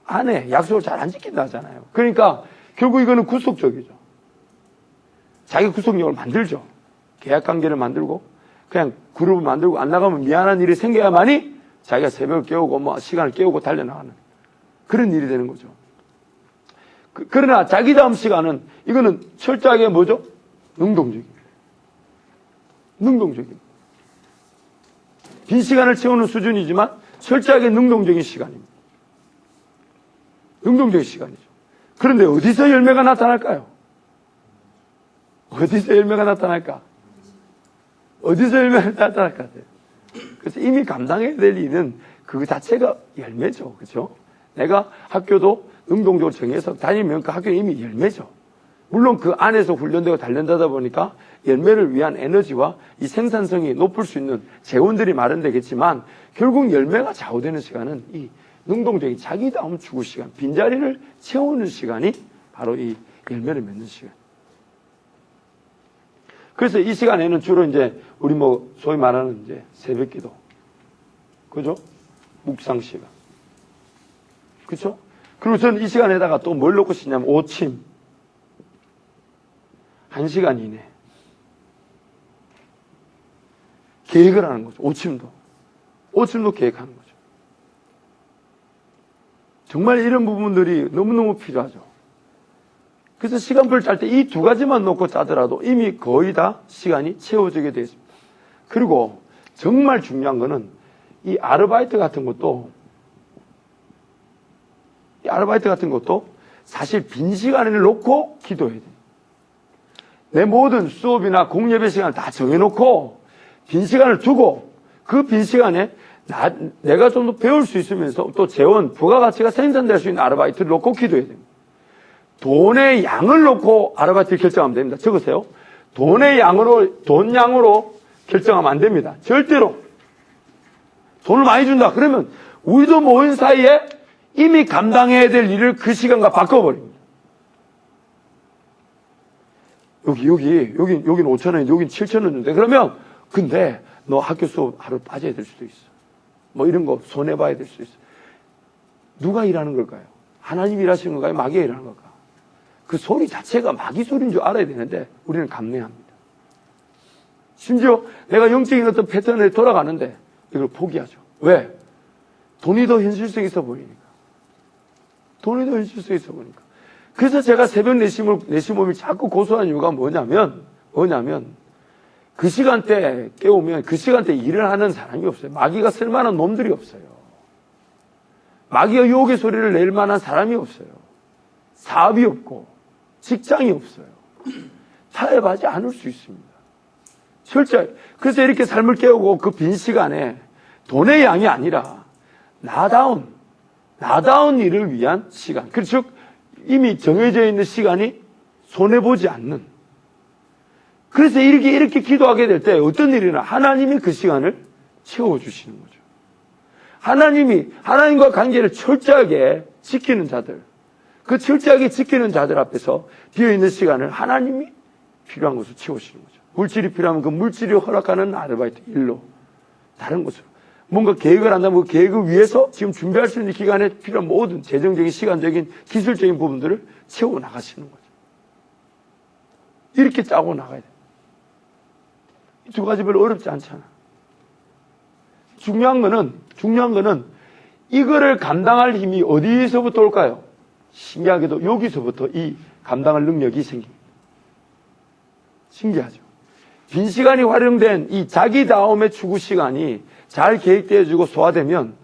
안 해. 약속을 잘 안 지킨다 하잖아요. 그러니까 결국 이거는 구속적이죠. 자기 구속력을 만들죠. 계약관계를 만들고 그냥 그룹을 만들고 안 나가면 미안한 일이 생겨야만이 자기가 새벽을 깨우고 뭐 시간을 깨우고 달려나가는 그런 일이 되는 거죠. 그러나 자기 다음 시간은 이거는 철저하게 뭐죠? 능동적입니다. 능동적입니다. 빈 시간을 채우는 수준이지만 철저하게 능동적인 시간입니다. 능동적인 시간이죠. 그런데 어디서 열매가 나타날까요? 어디서 열매가 나타날까? 어디서 열매가 나타날 것 같아요? 그래서 이미 감당해야 될 일은 그 자체가 열매죠. 그렇죠? 내가 학교도 능동적으로 정해서 다니면 그 학교는 이미 열매죠. 물론 그 안에서 훈련되고 단련되다 보니까 열매를 위한 에너지와 이 생산성이 높을 수 있는 재원들이 마련되겠지만 결국 열매가 좌우되는 시간은 이 능동적인 자기다움 추구 시간, 빈자리를 채우는 시간이 바로 이 열매를 맺는 시간. 그래서 이 시간에는 주로 이제 우리 뭐 소위 말하는 이제 새벽 기도, 그죠? 묵상 시간, 그죠? 그리고 저는 이 시간에다가 또 뭘 넣고 싶냐면 오침. 1시간 이내 계획을 하는 거죠. 오침도 계획하는 거죠. 정말 이런 부분들이 너무너무 필요하죠. 그래서 시간표를 짤 때 이 두 가지만 놓고 짜더라도 이미 거의 다 시간이 채워지게 되어 있습니다. 그리고 정말 중요한 거는 이 아르바이트 같은 것도 사실 빈 시간을 놓고 기도해야 돼요. 내 모든 수업이나 공예배 시간을 다 정해놓고 빈 시간을 두고 그 빈 시간에 내가 좀 더 배울 수 있으면서 또 재원, 부가가치가 생산될 수 있는 아르바이트를 놓고 기도해야 됩니다. 돈의 양을 놓고 아르바이트를 결정하면 됩니다. 적으세요. 돈 양으로 결정하면 안 됩니다. 절대로. 돈을 많이 준다. 그러면 우리도 모인 사이에 이미 감당해야 될 일을 그 시간과 바꿔버립니다. 여긴 5,000원, 여긴 7,000원 인데 그러면 근데 너 학교 수업 하루 빠져야 될 수도 있어. 뭐 이런 거 손해봐야 될 수도 있어. 누가 일하는 걸까요? 하나님 일하시는 걸까요? 마귀가 일하는 걸까요? 그 소리 자체가 마귀 소리인 줄 알아야 되는데 우리는 감내합니다. 심지어 내가 영적인 어떤 패턴에 돌아가는데 이걸 포기하죠. 왜? 돈이 더 현실성 있어 보이니까. 그래서 제가 새벽 4시 몸을 자꾸 고소하는 이유가 뭐냐면 그 시간대 깨우면 그 시간대 일을 하는 사람이 없어요. 마귀가 쓸만한 놈들이 없어요. 마귀가 유혹의 소리를 낼 만한 사람이 없어요. 사업이 없고 직장이 없어요. 타협하지 않을 수 있습니다. 철저히. 그래서 이렇게 삶을 깨우고 그 빈 시간에 돈의 양이 아니라 나다운 일을 위한 시간. 즉 이미 정해져 있는 시간이 손해보지 않는. 그래서 이렇게 기도하게 될 때 어떤 일이나 하나님이 그 시간을 채워주시는 거죠. 하나님과 관계를 철저하게 지키는 자들, 그 철저하게 지키는 자들 앞에서 비어있는 시간을 하나님이 필요한 것을 채우시는 거죠. 물질이 필요하면 그 물질이 허락하는 아르바이트 일로, 다른 것으로. 뭔가 계획을 한다면 그 계획을 위해서 지금 준비할 수 있는 기간에 필요한 모든 재정적인, 시간적인, 기술적인 부분들을 채워 나가시는 거죠. 이렇게 짜고 나가야 돼요. 이 두 가지 별로 어렵지 않잖아. 중요한 거는 이거를 감당할 힘이 어디서부터 올까요? 신기하게도 여기서부터 이 감당할 능력이 생깁니다. 신기하죠. 빈 시간이 활용된 이 자기다움의 추구 시간이 잘 계획되어지고 소화되면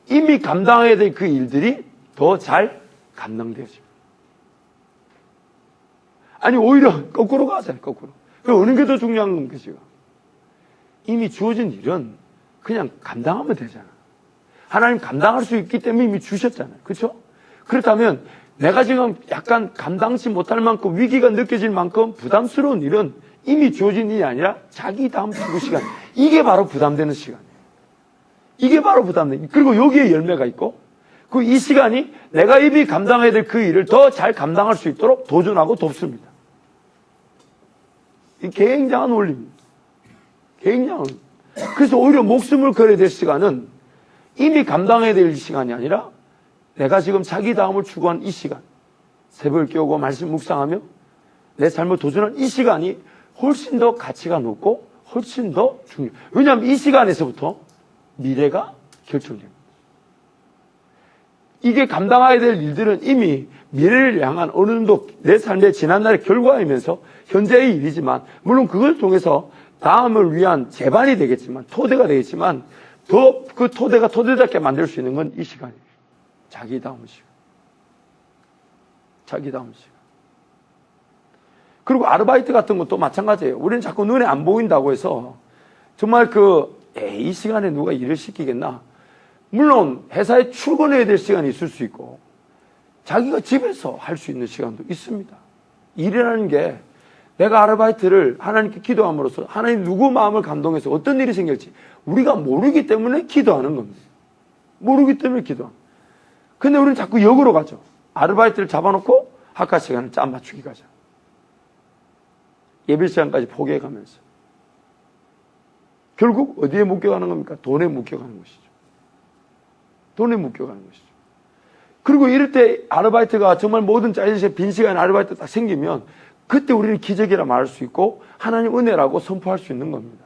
이미 감당해야 될 그 일들이 더 잘 감당되어집니다. 아니 오히려 거꾸로 가잖아요. 거꾸로. 어느 게 더 중요한 건가요? 이미 주어진 일은 그냥 감당하면 되잖아. 하나님 감당할 수 있기 때문에 이미 주셨잖아요. 그렇죠? 그렇다면 내가 지금 약간 감당치 못할 만큼 위기가 느껴질 만큼 부담스러운 일은 이미 주어진 일이 아니라 자기 다음 추구 시간. 이게 바로 부담되는 시간이에요. 이게 바로 부담되는. 그리고 여기에 열매가 있고 그 이 시간이 내가 이미 감당해야 될 그 일을 더 잘 감당할 수 있도록 도전하고 돕습니다. 이 굉장한 원리입니다. 굉장한. 그래서 오히려 목숨을 걸어야 될 시간은 이미 감당해야 될 시간이 아니라 내가 지금 자기 다음을 추구한 이 시간, 새벽을 깨우고 말씀 묵상하며 내 삶을 도전한 이 시간이 훨씬 더 가치가 높고 훨씬 더 중요해요. 왜냐하면 이 시간에서부터 미래가 결정됩니다. 이게 감당해야 될 일들은 이미 미래를 향한 어느 정도 내 삶의 지난날의 결과이면서 현재의 일이지만 물론 그걸 통해서 다음을 위한 제반이 되겠지만 토대가 되겠지만 더 그 토대가 토대답게 만들 수 있는 건 이 시간이에요. 자기 다음 시간. 그리고 아르바이트 같은 것도 마찬가지예요. 우리는 자꾸 눈에 안 보인다고 해서 정말 이 시간에 누가 일을 시키겠나. 물론 회사에 출근해야 될 시간이 있을 수 있고 자기가 집에서 할 수 있는 시간도 있습니다. 일이라는 게 내가 아르바이트를 하나님께 기도함으로써 하나님 누구 마음을 감동해서 어떤 일이 생길지 우리가 모르기 때문에 기도하는 겁니다. 모르기 때문에 기도합니다. 근데 우리는 자꾸 역으로 가죠. 아르바이트를 잡아놓고 학과 시간을 짜 맞추기 가죠. 예배 시간까지 포기해가면서. 결국 어디에 묶여가는 겁니까? 돈에 묶여가는 것이죠. 그리고 이럴 때 아르바이트가 정말 모든 짜여진 빈 시간 아르바이트 딱 생기면 그때 우리는 기적이라 말할 수 있고 하나님 은혜라고 선포할 수 있는 겁니다.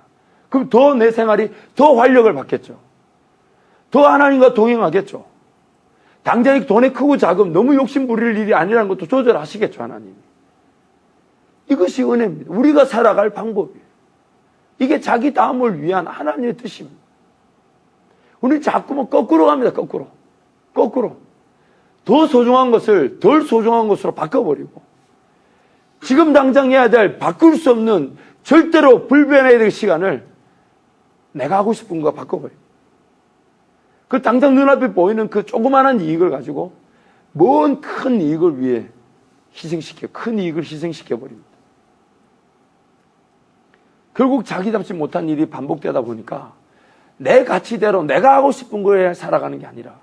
그럼 더 내 생활이 더 활력을 받겠죠. 더 하나님과 동행하겠죠. 당장 돈의 크고 작음 너무 욕심 부릴 일이 아니라는 것도 조절하시겠죠, 하나님이. 이것이 은혜입니다. 우리가 살아갈 방법이에요. 이게 자기 다음을 위한 하나님의 뜻입니다. 우리는 자꾸만 거꾸로 갑니다. 거꾸로. 더 소중한 것을 덜 소중한 것으로 바꿔버리고 지금 당장 해야 될 바꿀 수 없는 절대로 불변해야 될 시간을 내가 하고 싶은 거 바꿔버립니다. 그 당장 눈앞에 보이는 그 조그마한 이익을 가지고 먼 큰 이익을 위해 큰 이익을 희생시켜버립니다. 결국 자기답지 못한 일이 반복되다 보니까 내 가치대로 내가 하고 싶은 거에 살아가는 게 아니라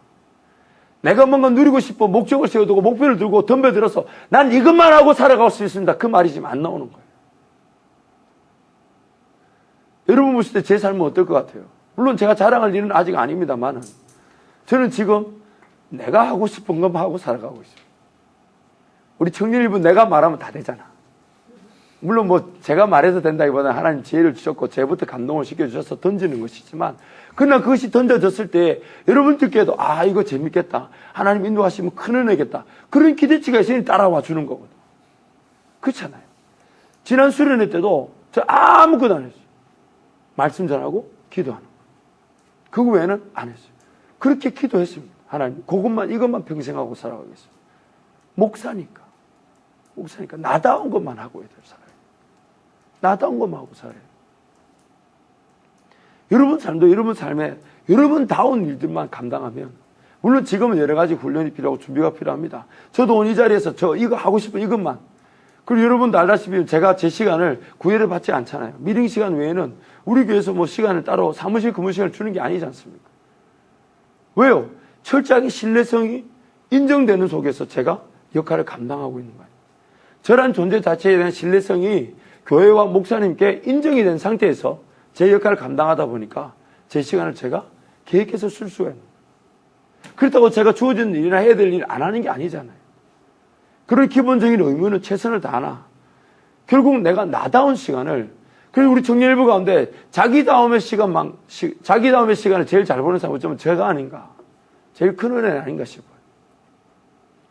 내가 뭔가 누리고 싶어 목적을 세워두고 목표를 들고 덤벼들어서 난 이것만 하고 살아갈 수 있습니다. 그 말이 지금 안 나오는 거예요. 여러분 보실 때 제 삶은 어떨 것 같아요? 물론 제가 자랑할 일은 아직 아닙니다만 저는 지금 내가 하고 싶은 것만 하고 살아가고 있어요. 우리 청년일부 내가 말하면 다 되잖아. 물론 뭐 제가 말해서 된다기보다는 하나님 지혜를 주셨고 제부터 감동을 시켜주셔서 던지는 것이지만 그러나 그것이 던져졌을 때 여러분들께도 이거 재밌겠다. 하나님 인도하시면 큰 은혜겠다. 그런 기대치가 있으니 따라와 주는 거거든. 그렇잖아요. 지난 수련회 때도 저 아무것도 안 했어요. 말씀 전하고 기도하는 거. 그거 외에는 안 했어요. 그렇게 기도했습니다. 하나님 이것만 평생 하고 살아가겠습니다. 목사니까 나다운 것만 하고 살아요. 나다운 것만 하고 살아요. 여러분 삶도 여러분 삶에 여러분다운 일들만 감당하면 물론 지금은 여러 가지 훈련이 필요하고 준비가 필요합니다. 저도 오늘 이 자리에서 이거 하고 싶은 이것만 그리고 여러분도 알다시피 제가 제 시간을 구애를 받지 않잖아요. 미팅 시간 외에는 우리 교회에서 뭐 시간을 따로 사무실 근무 시간을 주는 게 아니지 않습니까? 왜요? 철저하게 신뢰성이 인정되는 속에서 제가 역할을 감당하고 있는 거예요. 저란 존재 자체에 대한 신뢰성이 교회와 목사님께 인정이 된 상태에서 제 역할을 감당하다 보니까 제 시간을 제가 계획해서 쓸 수가 있는 거예요. 그렇다고 제가 주어진 일이나 해야 될 일을 안 하는 게 아니잖아요. 그런 기본적인 의무는 최선을 다하나 결국 내가 나다운 시간을 그래서 우리 청년일부 가운데 자기다움의 시간을 제일 잘 보는 사람은 어쩌면 제가 아닌가 제일 큰 은혜는 아닌가 싶어요.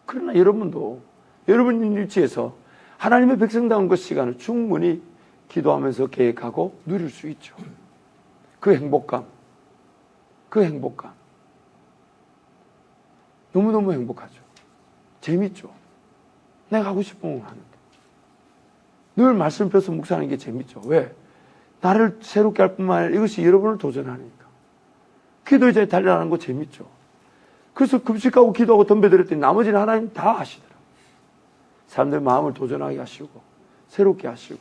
그러나 여러분도 여러분 일지에서 하나님의 백성다운 그 시간을 충분히 기도하면서 계획하고 누릴 수 있죠. 그 행복감 너무너무 행복하죠. 재밌죠. 내가 하고 싶은 걸 하는데 늘 말씀 펴서 묵상하는 게 재밌죠. 왜? 나를 새롭게 할 뿐만 아니라 이것이 여러분을 도전하니까. 기도 의자에 달려가는 거 재밌죠. 그래서 금식하고 기도하고 덤벼들었더니 나머지는 하나님 다 하시더라고요. 사람들 마음을 도전하게 하시고 새롭게 하시고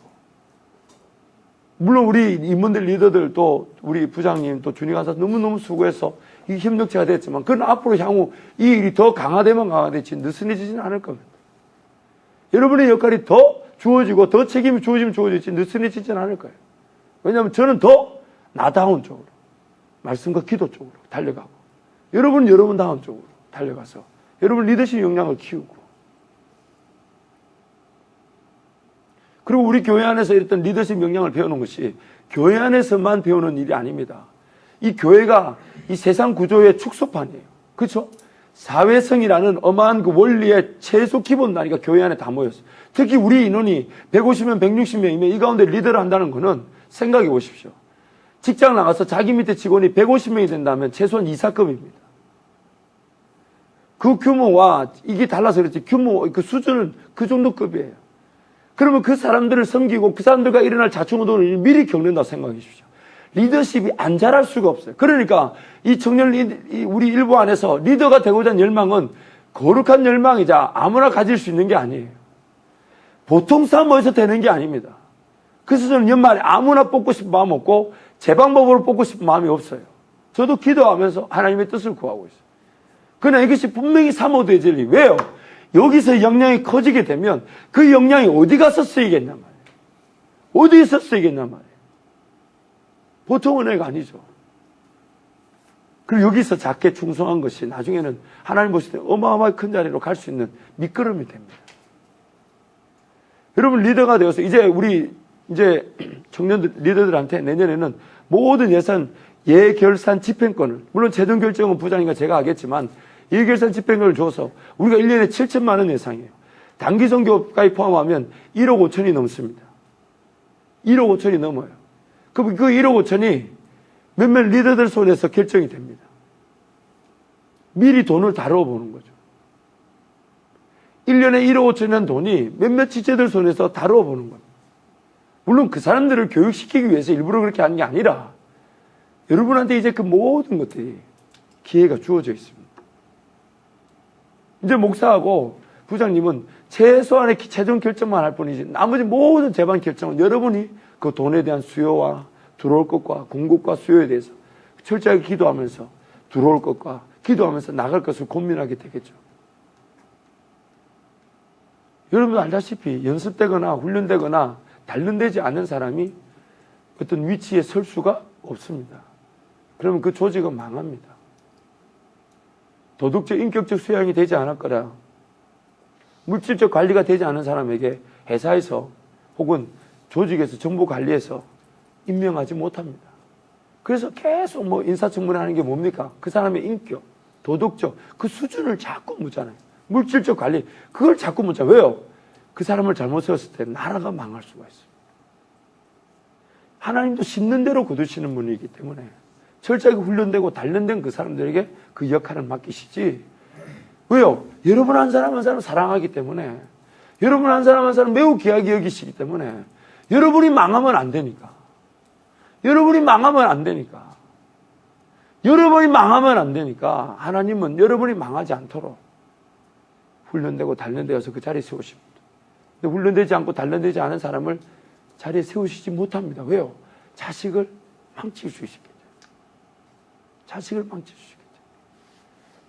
물론 우리 임원들 리더들 또 우리 부장님 또 준희 간사 너무너무 수고해서 이 협력체가 됐지만 그건 앞으로 향후 이 일이 더 강화되면 강화되지 느슨해지지는 않을 겁니다. 여러분의 역할이 더 주어지고 더 책임이 주어지면 주어지지 느슨해지지는 않을 거예요. 왜냐하면 저는 더 나다운 쪽으로 말씀과 기도 쪽으로 달려가고 여러분은 여러분다운 쪽으로 달려가서 여러분 리더십 역량을 키우고 그리고 우리 교회 안에서 이랬던 리더십 역량을 배우는 것이 교회 안에서만 배우는 일이 아닙니다. 이 교회가 이 세상 구조의 축소판이에요. 그렇죠? 사회성이라는 어마한 그 원리의 최소 기본 단위가 교회 안에 다 모였어요. 특히 우리 인원이 150명, 160명이면 이 가운데 리더를 한다는 것은 생각해 보십시오. 직장 나가서 자기 밑에 직원이 150명이 된다면 최소한 이사급입니다. 그 규모와 이게 달라서 그렇지 그 수준은 그 정도 급이에요. 그러면 그 사람들을 섬기고 그 사람들과 일어날 자충우동을 미리 겪는다고 생각해 주십시오. 리더십이 안 자랄 수가 없어요. 그러니까 이 청년 우리 일부 안에서 리더가 되고자 하는 열망은 거룩한 열망이자 아무나 가질 수 있는 게 아니에요. 보통 사람에서 되는 게 아닙니다. 그래서 저는 연말에 아무나 뽑고 싶은 마음 없고 제 방법으로 뽑고 싶은 마음이 없어요. 저도 기도하면서 하나님의 뜻을 구하고 있어요. 그러나 이것이 분명히 사모되어야 될 일. 왜요? 여기서 역량이 커지게 되면 그 역량이 어디 가서 쓰이겠냔 말이에요. 어디에서 쓰이겠냔 말이에요. 보통 은혜가 아니죠. 그리고 여기서 작게 충성한 것이 나중에는 하나님 보실 때 어마어마하게 큰 자리로 갈 수 있는 밑거름이 됩니다. 여러분 리더가 되어서 이제 청년들 리더들한테 내년에는 모든 예산 예결산 집행권을, 물론 최종 결정은 부장님과 제가 하겠지만 예결산 집행권을 줘서 우리가 1년에 7천만 원 예상이에요. 단기 선교까지 포함하면 1억 5천이 넘습니다. 1억 5천이 넘어요. 그럼 그 1억 5천이 몇몇 리더들 손에서 결정이 됩니다. 미리 돈을 다루어 보는 거죠. 1년에 1억 5천이라는 돈이 몇몇 지체들 손에서 다루어 보는 겁니다. 물론 그 사람들을 교육시키기 위해서 일부러 그렇게 하는 게 아니라 여러분한테 이제 그 모든 것들이 기회가 주어져 있습니다. 이제 목사하고 부장님은 최소한의 최종 결정만 할 뿐이지 나머지 모든 재반 결정은 여러분이 그 돈에 대한 수요와 들어올 것과 공급과 수요에 대해서 철저하게 기도하면서 들어올 것과 기도하면서 나갈 것을 고민하게 되겠죠. 여러분도 알다시피 연습되거나 훈련되거나 단련되지 않은 사람이 어떤 위치에 설 수가 없습니다. 그러면 그 조직은 망합니다. 도덕적, 인격적 수양이 되지 않았거나 물질적 관리가 되지 않은 사람에게 회사에서 혹은 조직에서 정보 관리에서 임명하지 못합니다. 그래서 계속 인사청문회 하는 게 뭡니까? 그 사람의 인격, 도덕적 그 수준을 자꾸 묻잖아요. 물질적 관리 그걸 자꾸 묻잖아요. 왜요? 그 사람을 잘못 세웠을 때 나라가 망할 수가 있어요. 하나님도 심는 대로 거두시는 분이기 때문에 철저하게 훈련되고 단련된 그 사람들에게 그 역할을 맡기시지. 왜요? 여러분 한 사람 한 사람 사랑하기 때문에, 여러분 한 사람 한 사람 매우 귀하게 여기시기 때문에 여러분이 망하면 안 되니까. 여러분이 망하면 안 되니까. 여러분이 망하면 안 되니까 하나님은 여러분이 망하지 않도록 훈련되고 단련되어서 그 자리에 세우십니다. 근데 훈련되지 않고 단련되지 않은 사람을 자리에 세우시지 못합니다. 왜요? 자식을 망칠 수 있겠죠. 자식을 망칠 수 있겠죠.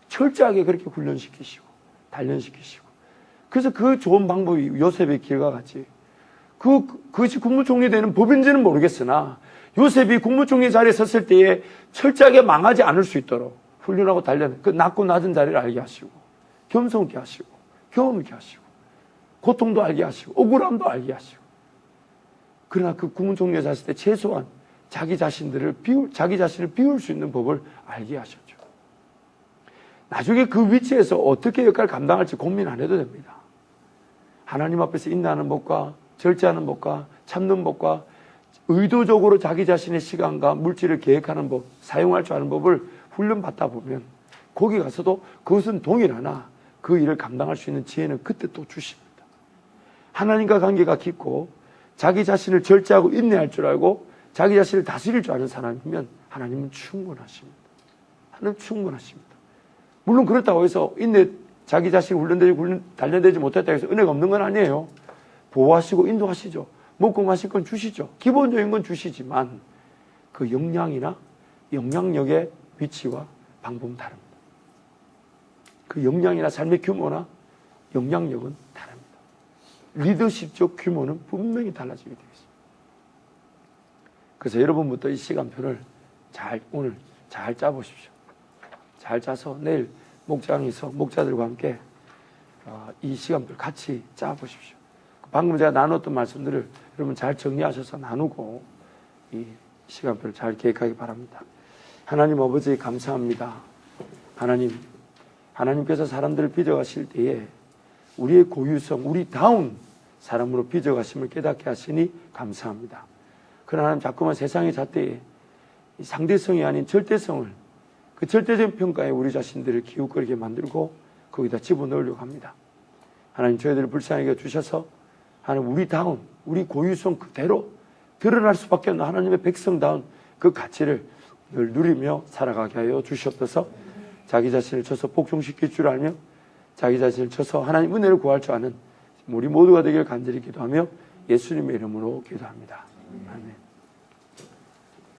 철저하게 그렇게 훈련시키시고 단련시키시고. 그래서 그 좋은 방법이 요셉의 길과 같이 그것이 국무총리 되는 법인지는 모르겠으나 요셉이 국무총리 자리에 섰을 때에 철저하게 망하지 않을 수 있도록 훈련하고 단련, 그 낮고 낮은 자리를 알게 하시고 겸손케 하시고 경험 있게 하시고 고통도 알게 하시고 억울함도 알게 하시고. 그러나 그 국무총리에 섰을 때 최소한 자기 자신을 비울 수 있는 법을 알게 하셨죠. 나중에 그 위치에서 어떻게 역할을 감당할지 고민 안 해도 됩니다. 하나님 앞에서 인내하는 법과 절제하는 법과 참는 법과 의도적으로 자기 자신의 시간과 물질을 계획하는 법, 사용할 줄 아는 법을 훈련받다 보면 거기 가서도 그것은 동일하나 그 일을 감당할 수 있는 지혜는 그때 또 주십니다. 하나님과 관계가 깊고 자기 자신을 절제하고 인내할 줄 알고 자기 자신을 다스릴 줄 아는 사람이면 하나님은 충분하십니다. 하나님은 충분하십니다. 물론 그렇다고 해서 자기 자신이 단련되지 못했다고 해서 은혜가 없는 건 아니에요. 보호하시고 인도하시죠. 먹고 마실 건 주시죠. 기본적인 건 주시지만 그 역량이나 영향력의 위치와 방법은 다릅니다. 그 역량이나 삶의 규모나 영향력은 다릅니다. 리더십적 규모는 분명히 달라지게 되어 있습니다. 그래서 여러분부터 이 시간표를 오늘 잘 짜보십시오. 잘 짜서 내일 목장에서 목자들과 함께 이 시간표를 같이 짜보십시오. 방금 제가 나눴던 말씀들을 여러분 잘 정리하셔서 나누고 이 시간표를 잘 계획하기 바랍니다. 하나님 아버지 감사합니다. 하나님께서 사람들을 빚어가실 때에 우리의 고유성, 우리다운 사람으로 빚어가심을 깨닫게 하시니 감사합니다. 그러나 하나님 자꾸만 세상의 잣대에 상대성이 아닌 절대성을, 그 절대적인 평가에 우리 자신들을 기웃거리게 만들고 거기다 집어넣으려고 합니다. 하나님 저희들을 불쌍하게 여주셔서 하나님 우리다운, 우리 고유성 그대로 드러날 수밖에 없는 하나님의 백성다운 그 가치를 늘 누리며 살아가게 하여 주시옵소서. 자기 자신을 쳐서 복종시킬 줄 알며 자기 자신을 쳐서 하나님 은혜를 구할 줄 아는 우리 모두가 되길 간절히 기도하며 예수님의 이름으로 기도합니다. 아멘.